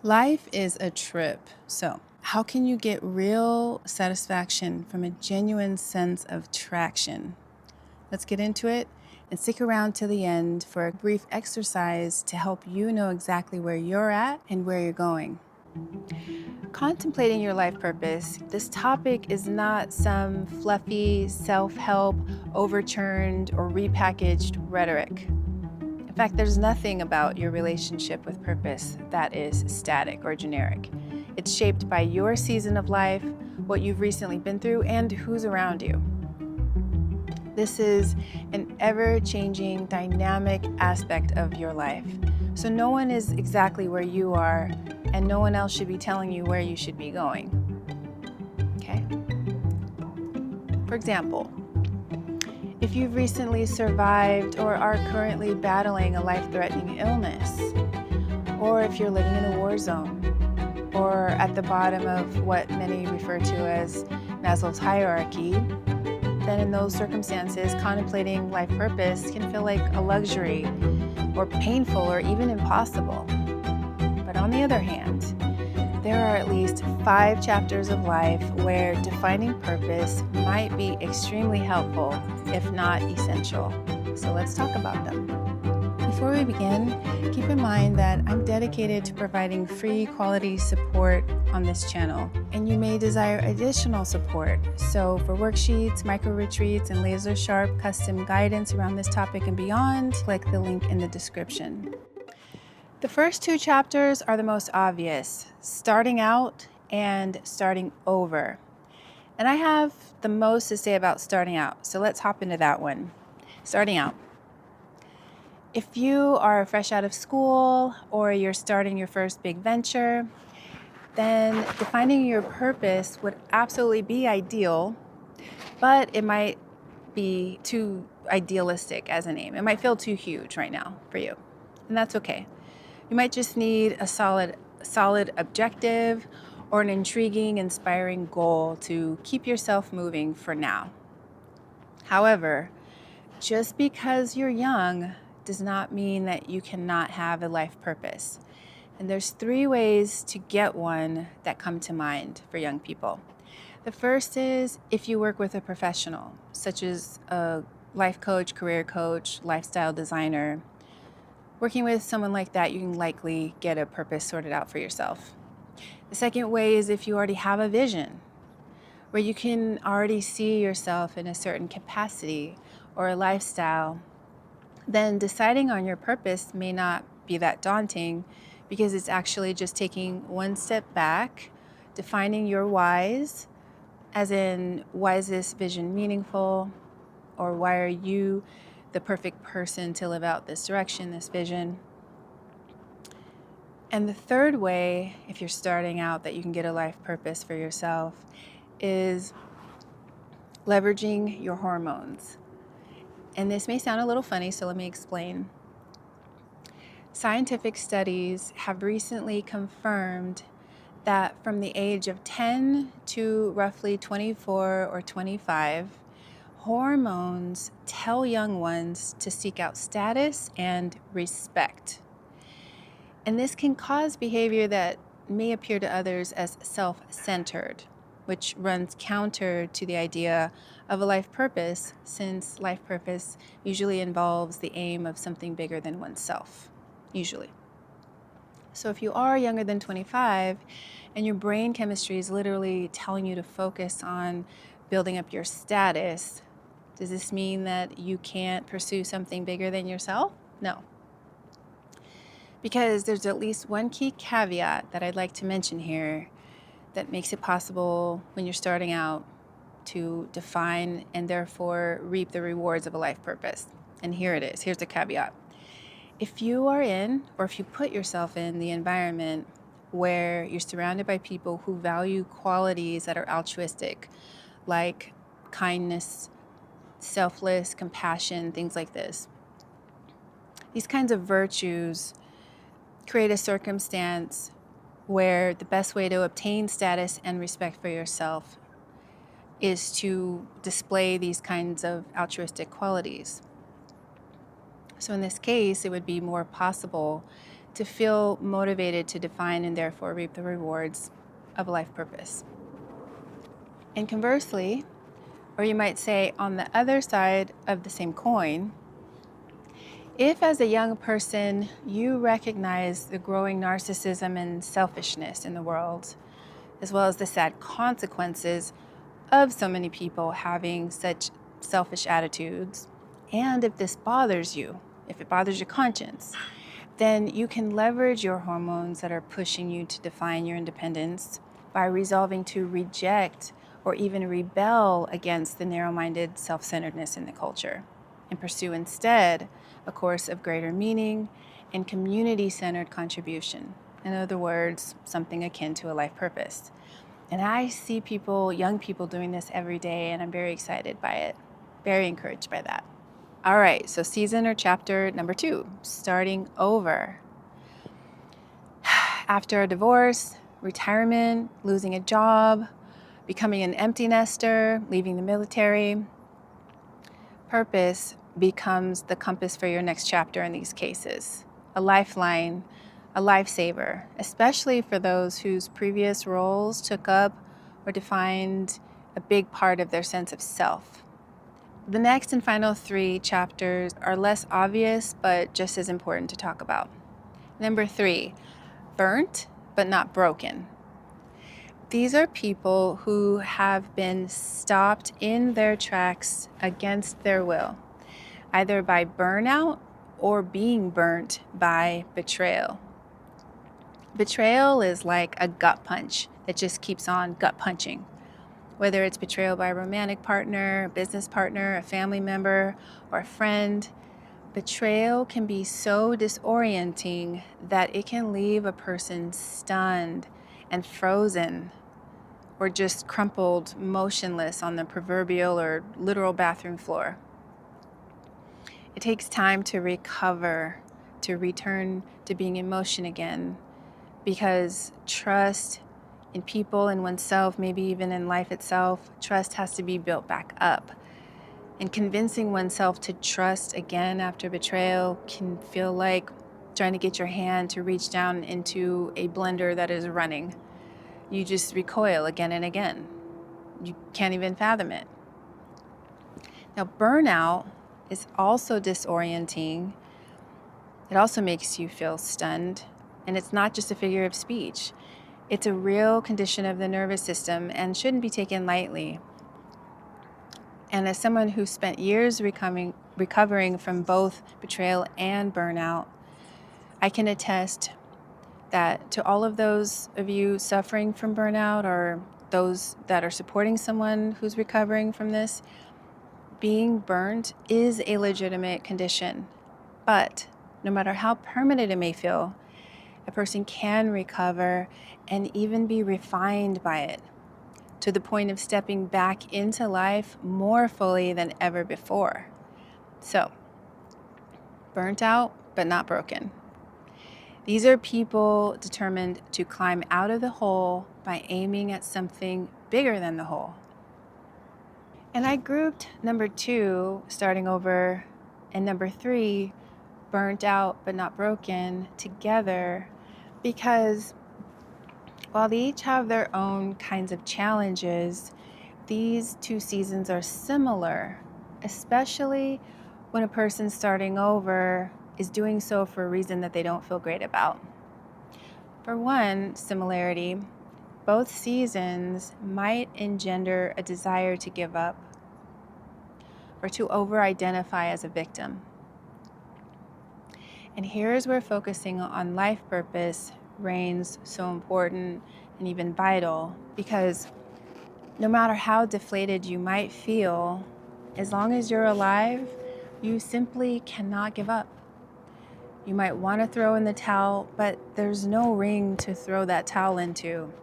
Life is a trip. So, how can you get real satisfaction from a genuine sense of traction? Let's get into it and stick around to the end for a brief exercise to help you know exactly where you're at and where you're going. Contemplating your life purpose, this topic is not some fluffy, self-help, overturned, or repackaged rhetoric. In fact, there's nothing about your relationship with purpose that is static or generic. It's shaped by your season of life, what you've recently been through, and who's around you. This is an ever-changing, dynamic aspect of your life. So no one is exactly where you are, and no one else should be telling you where you should be going. Okay? For example, if you've recently survived or are currently battling a life-threatening illness, or if you're living in a war zone, or at the bottom of what many refer to as Maslow's hierarchy, then in those circumstances, contemplating life purpose can feel like a luxury, or painful, or even impossible. But on the other hand, there are at least 5 chapters of life where defining purpose might be extremely helpful, if not essential. So let's talk about them. Before we begin, keep in mind that I'm dedicated to providing free quality support on this channel, and you may desire additional support. So for worksheets, micro retreats, and laser sharp custom guidance around this topic and beyond, click the link in the description. The first 2 chapters are the most obvious, starting out and starting over. And I have the most to say about starting out, so let's hop into that one. Starting out. If you are fresh out of school or you're starting your first big venture, then defining your purpose would absolutely be ideal, but it might be too idealistic as a name. It might feel too huge right now for you, and that's okay. You might just need a solid objective or an intriguing, inspiring goal to keep yourself moving for now. However, just because you're young does not mean that you cannot have a life purpose. And there's 3 ways to get one that come to mind for young people. The first is if you work with a professional, such as a life coach, career coach, lifestyle designer. Working with someone like that, you can likely get a purpose sorted out for yourself. The second way is if you already have a vision, where you can already see yourself in a certain capacity or a lifestyle, then deciding on your purpose may not be that daunting because it's actually just taking one step back, defining your whys, as in, why is this vision meaningful? Or why are you the perfect person to live out this direction, this vision? And the third way, if you're starting out, that you can get a life purpose for yourself is leveraging your hormones. And this may sound a little funny, so let me explain. Scientific studies have recently confirmed that from the age of 10 to roughly 24 or 25, hormones tell young ones to seek out status and respect. And this can cause behavior that may appear to others as self-centered, which runs counter to the idea of a life purpose, since life purpose usually involves the aim of something bigger than oneself, usually. So if you are younger than 25 and your brain chemistry is literally telling you to focus on building up your status, does this mean that you can't pursue something bigger than yourself? No. Because there's at least one key caveat that I'd like to mention here that makes it possible when you're starting out to define and therefore reap the rewards of a life purpose. And here it is. Here's the caveat. If you are in, or if you put yourself in the environment where you're surrounded by people who value qualities that are altruistic, like kindness, selfless, compassion, things like this. These kinds of virtues create a circumstance where the best way to obtain status and respect for yourself is to display these kinds of altruistic qualities. So in this case, it would be more possible to feel motivated to define and therefore reap the rewards of a life purpose. And conversely, or you might say on the other side of the same coin, if as a young person you recognize the growing narcissism and selfishness in the world, as well as the sad consequences of so many people having such selfish attitudes, and if this bothers you, if it bothers your conscience, then you can leverage your hormones that are pushing you to define your independence by resolving to reject or even rebel against the narrow-minded self-centeredness in the culture and pursue instead a course of greater meaning and community-centered contribution. In other words, something akin to a life purpose. And I see people, young people doing this every day, and I'm very excited by it, very encouraged by that. All right, so season or chapter number 2, starting over. After a divorce, retirement, losing a job, becoming an empty nester, leaving the military, purpose becomes the compass for your next chapter in these cases, a lifeline, a lifesaver, especially for those whose previous roles took up or defined a big part of their sense of self. The next and final 3 chapters are less obvious, but just as important to talk about. Number 3, burnt but not broken. These are people who have been stopped in their tracks against their will, either by burnout or being burnt by betrayal. Betrayal is like a gut punch that just keeps on gut punching. Whether it's betrayal by a romantic partner, a business partner, a family member, or a friend, betrayal can be so disorienting that it can leave a person stunned and frozen, or just crumpled, motionless on the proverbial or literal bathroom floor. It takes time to recover, to return to being in motion again, because trust in people, in oneself, maybe even in life itself, trust has to be built back up. And convincing oneself to trust again after betrayal can feel like trying to get your hand to reach down into a blender that is running. You just recoil again and again. You can't even fathom it. Now, burnout is also disorienting. It also makes you feel stunned. And it's not just a figure of speech. It's a real condition of the nervous system and shouldn't be taken lightly. And as someone who spent years recovering from both betrayal and burnout, I can attest that to all of those of you suffering from burnout or those that are supporting someone who's recovering from this, being burnt is a legitimate condition. But no matter how permanent it may feel, a person can recover and even be refined by it to the point of stepping back into life more fully than ever before. So, burnt out but not broken. These are people determined to climb out of the hole by aiming at something bigger than the hole. And I grouped number 2, starting over, and number 3, burnt out but not broken, together because while they each have their own kinds of challenges, these 2 seasons are similar, especially when a person starting over is doing so for a reason that they don't feel great about. For one similarity, both seasons might engender a desire to give up or to over-identify as a victim. And here's where focusing on life purpose reigns so important and even vital, because no matter how deflated you might feel, as long as you're alive, you simply cannot give up. You might want to throw in the towel, but there's no ring to throw that towel into.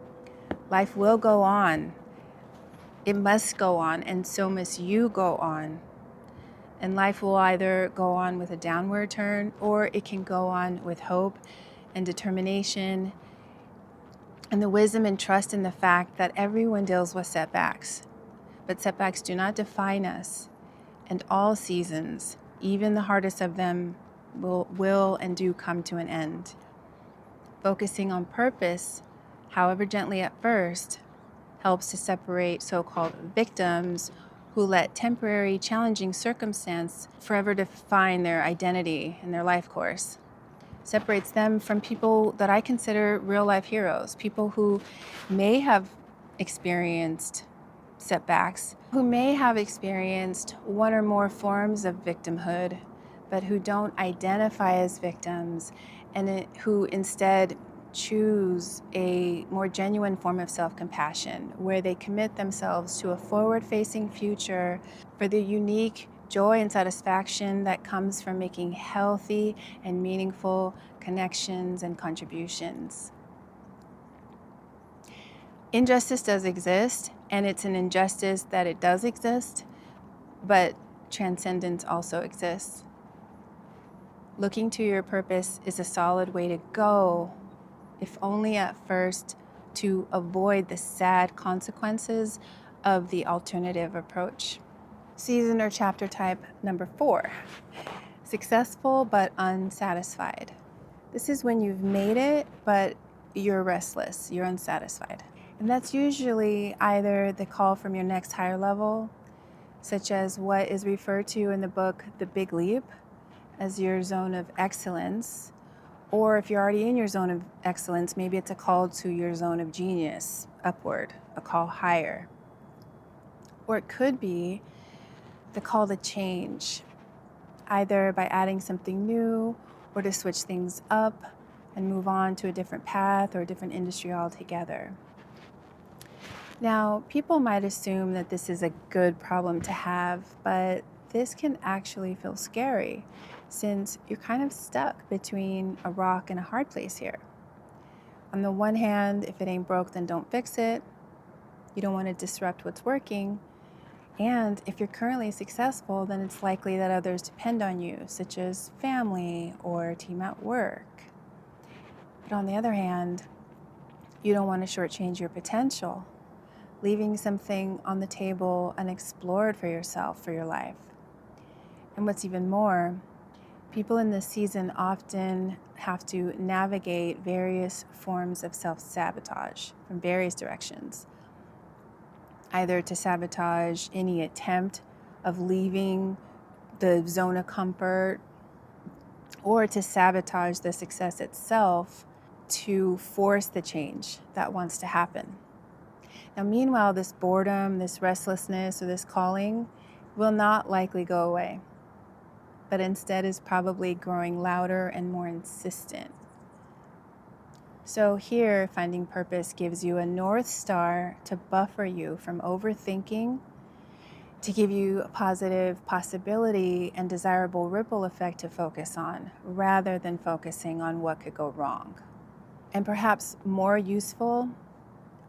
Life will go on. It must go on, and so must you go on. And life will either go on with a downward turn, or it can go on with hope and determination and the wisdom and trust in the fact that everyone deals with setbacks. But setbacks do not define us. And all seasons, even the hardest of them, will and do come to an end. Focusing on purpose, however gently at first, helps to separate so-called victims who let temporary challenging circumstance forever define their identity and their life course. Separates them from people that I consider real-life heroes, people who may have experienced setbacks, who may have experienced one or more forms of victimhood, but who don't identify as victims and who instead choose a more genuine form of self-compassion, where they commit themselves to a forward-facing future for the unique joy and satisfaction that comes from making healthy and meaningful connections and contributions. Injustice does exist, and it's an injustice that it does exist, but transcendence also exists. Looking to your purpose is a solid way to go, if only at first to avoid the sad consequences of the alternative approach. Season or chapter type number 4, successful but unsatisfied. This is when you've made it, but you're restless, you're unsatisfied. And that's usually either the call from your next higher level, such as what is referred to in the book, The Big Leap, as your zone of excellence. Or if you're already in your zone of excellence, maybe it's a call to your zone of genius, upward, a call higher. Or it could be the call to change, either by adding something new or to switch things up and move on to a different path or a different industry altogether. Now, people might assume that this is a good problem to have, but this can actually feel scary since you're kind of stuck between a rock and a hard place here. On the one hand, if it ain't broke, then don't fix it. You don't want to disrupt what's working. And if you're currently successful, then it's likely that others depend on you, such as family or a team at work. But on the other hand, you don't want to shortchange your potential, leaving something on the table unexplored for yourself, for your life. And what's even more, people in this season often have to navigate various forms of self-sabotage from various directions, either to sabotage any attempt of leaving the zone of comfort or to sabotage the success itself to force the change that wants to happen. Now, meanwhile, this boredom, this restlessness, or this calling will not likely go away, but instead is probably growing louder and more insistent. So here, finding purpose gives you a North Star to buffer you from overthinking, to give you a positive possibility and desirable ripple effect to focus on, rather than focusing on what could go wrong. And perhaps more useful,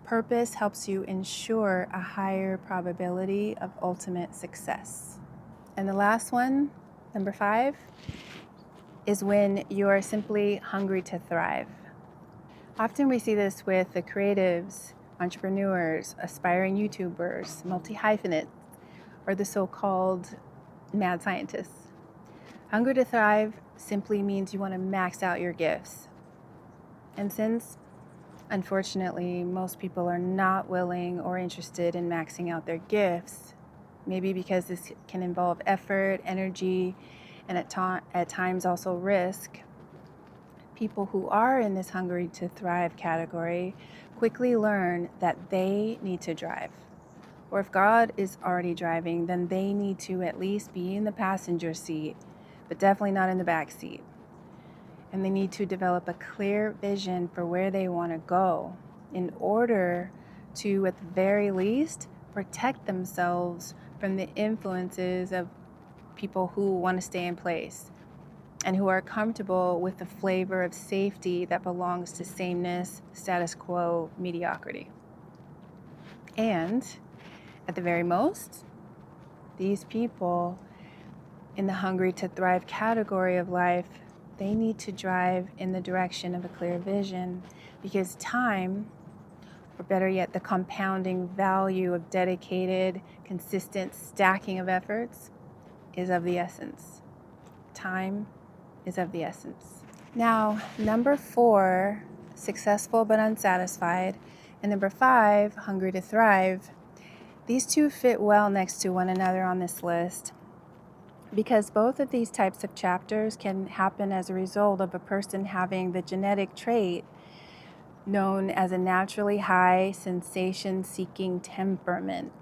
purpose helps you ensure a higher probability of ultimate success. And the last one, number 5, is when you are simply hungry to thrive. Often we see this with the creatives, entrepreneurs, aspiring YouTubers, multi-hyphenates, or the so-called mad scientists. Hungry to thrive simply means you want to max out your gifts. And since, unfortunately, most people are not willing or interested in maxing out their gifts, maybe because this can involve effort, energy, and at times also risk, people who are in this hungry to thrive category quickly learn that they need to drive. Or if God is already driving, then they need to at least be in the passenger seat, but definitely not in the back seat. And they need to develop a clear vision for where they want to go in order to, at the very least, protect themselves from the influences of people who want to stay in place and who are comfortable with the flavor of safety that belongs to sameness, status quo, mediocrity. And at the very most, these people in the hungry to thrive category of life, they need to drive in the direction of a clear vision, because time, or better yet, the compounding value of dedicated, consistent stacking of efforts is of the essence. Time is of the essence. Now, number 4, successful but unsatisfied, and number 5, hungry to thrive. These two fit well next to one another on this list because both of these types of chapters can happen as a result of a person having the genetic trait known as a naturally high sensation-seeking temperament.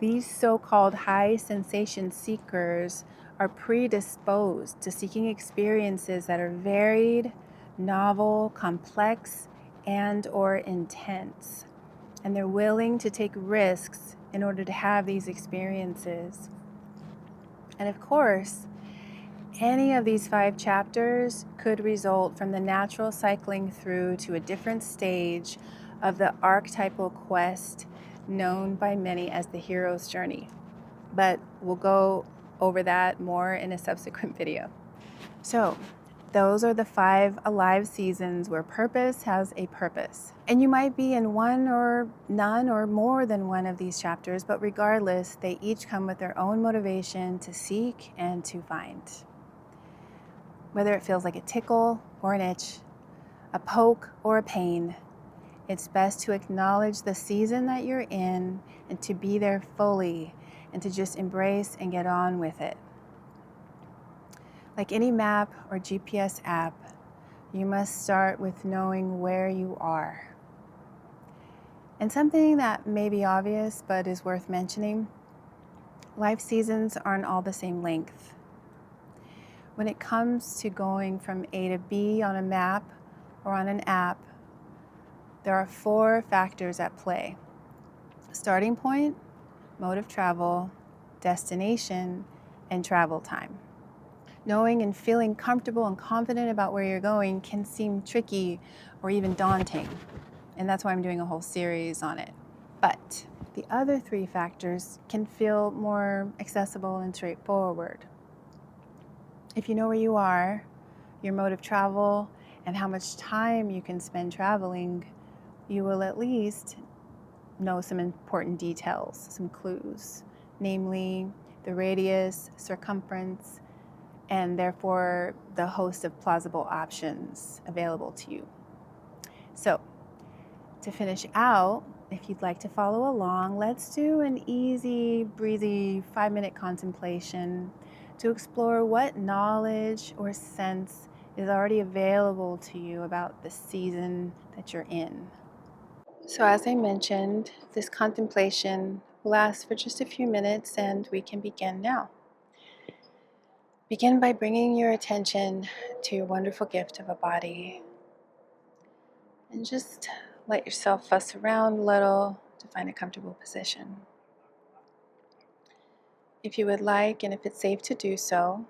These so-called high sensation seekers are predisposed to seeking experiences that are varied, novel, complex, and/or intense. And they're willing to take risks in order to have these experiences. And of course, any of these 5 chapters could result from the natural cycling through to a different stage of the archetypal quest known by many as the hero's journey. But we'll go over that more in a subsequent video. So, those are the 5 alive seasons where purpose has a purpose. And you might be in one or none or more than one of these chapters, but regardless, they each come with their own motivation to seek and to find. Whether it feels like a tickle or an itch, a poke or a pain, it's best to acknowledge the season that you're in and to be there fully and to just embrace and get on with it. Like any map or GPS app, you must start with knowing where you are. And something that may be obvious but is worth mentioning, life seasons aren't all the same length. When it comes to going from A to B on a map or on an app, there are 4 factors at play: starting point, mode of travel, destination, and travel time. Knowing and feeling comfortable and confident about where you're going can seem tricky or even daunting, and that's why I'm doing a whole series on it. But the other 3 factors can feel more accessible and straightforward. If you know where you are, your mode of travel, and how much time you can spend traveling, you will at least know some important details, some clues, namely the radius, circumference, and therefore the host of plausible options available to you. So, to finish out, if you'd like to follow along, let's do an easy, breezy 5-minute contemplation to explore what knowledge or sense is already available to you about the season that you're in. So as I mentioned, this contemplation will last for just a few minutes and we can begin now. Begin by bringing your attention to your wonderful gift of a body and just let yourself fuss around a little to find a comfortable position. If you would like, and if it's safe to do so,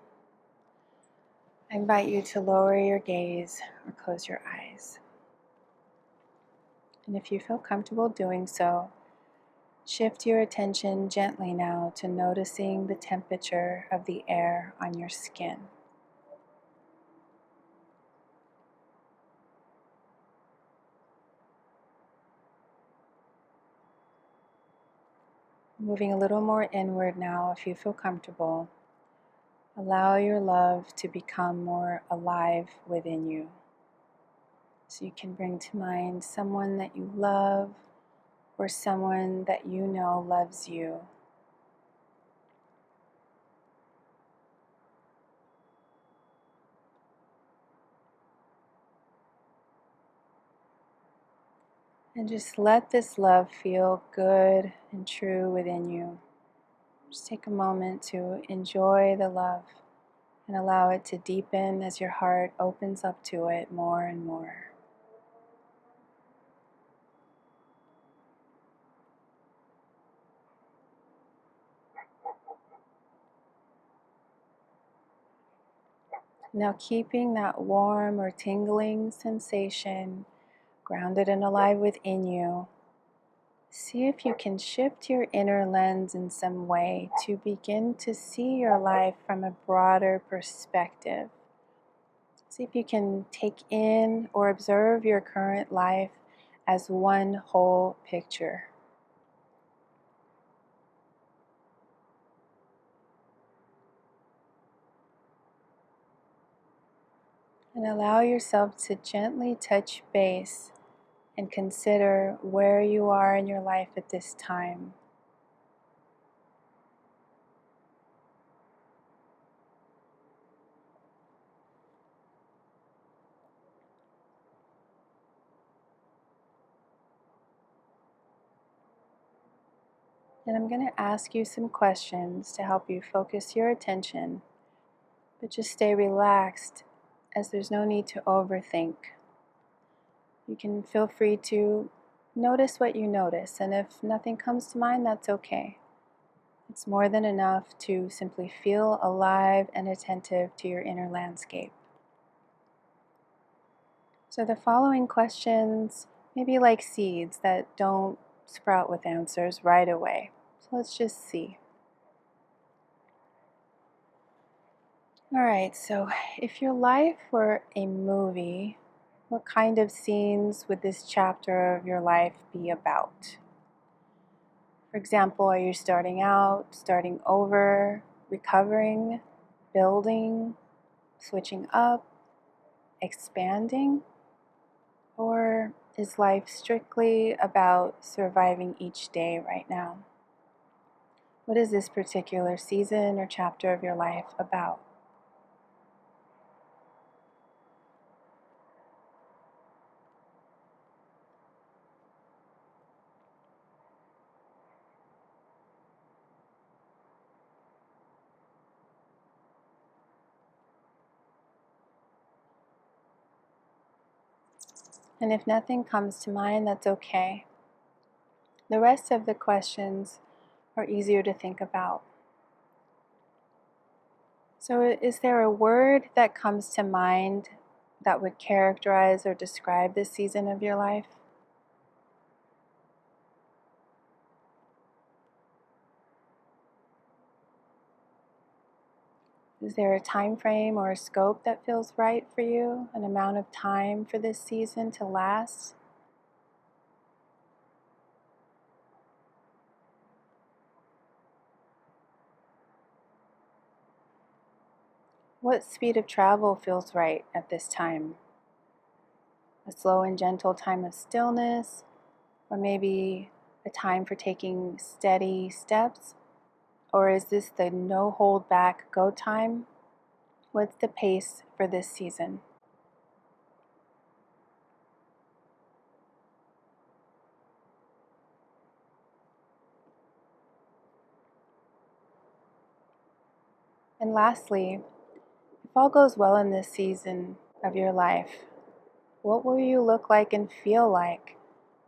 I invite you to lower your gaze or close your eyes. And if you feel comfortable doing so, shift your attention gently now to noticing the temperature of the air on your skin. Moving a little more inward now, if you feel comfortable, allow your love to become more alive within you. So you can bring to mind someone that you love or someone that you know loves you. And just let this love feel good and true within you. Just take a moment to enjoy the love and allow it to deepen as your heart opens up to it more and more. Now keeping that warm or tingling sensation grounded and alive within you, see if you can shift your inner lens in some way to begin to see your life from a broader perspective. See if you can take in or observe your current life as one whole picture. And allow yourself to gently touch base and consider where you are in your life at this time. And I'm going to ask you some questions to help you focus your attention, but just stay relaxed as there's no need to overthink. You can feel free to notice what you notice, and if nothing comes to mind, that's okay. It's more than enough to simply feel alive and attentive to your inner landscape. So the following questions may be like seeds that don't sprout with answers right away. So let's just see. All right, so if your life were a movie, what kind of scenes would this chapter of your life be about? For example, are you starting out, starting over, recovering, building, switching up, expanding? Or is life strictly about surviving each day right now? What is this particular season or chapter of your life about? And if nothing comes to mind, that's okay. The rest of the questions are easier to think about. So is there a word that comes to mind that would characterize or describe this season of your life? Is there a time frame or a scope that feels right for you? An amount of time for this season to last? What speed of travel feels right at this time? A slow and gentle time of stillness, or maybe a time for taking steady steps? Or is this the no hold back go time? What's the pace for this season? And lastly, if all goes well in this season of your life, what will you look like and feel like?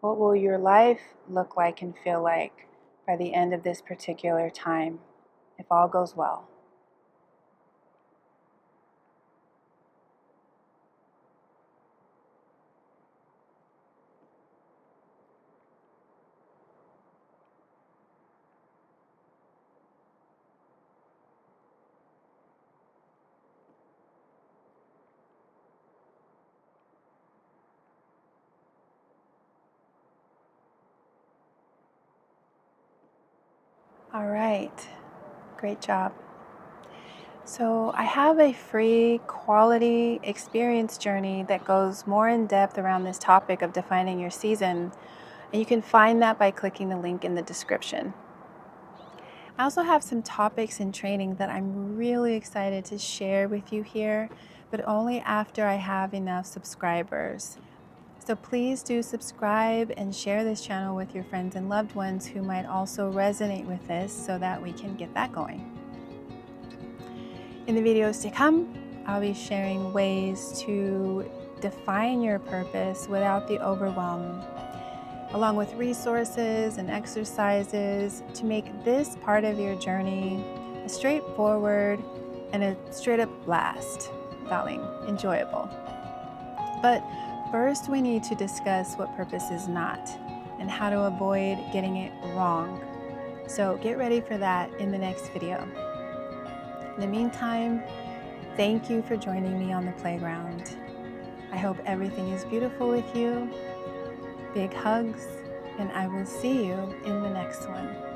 What will your life look like and feel like by the end of this particular time, if all goes well? All right, great job. So I have a free quality experience journey that goes more in depth around this topic of defining your season, and you can find that by clicking the link in the description. I also have some topics in training that I'm really excited to share with you here, but only after I have enough subscribers. So please do subscribe and share this channel with your friends and loved ones who might also resonate with this so that we can get that going. In the videos to come, I'll be sharing ways to define your purpose without the overwhelm, along with resources and exercises to make this part of your journey a straightforward and a straight up blast, darling, enjoyable. But first we need to discuss what purpose is not and how to avoid getting it wrong. So get ready for that in the next video. In the meantime, thank you for joining me on the playground. I hope everything is beautiful with you. Big hugs, and I will see you in the next one.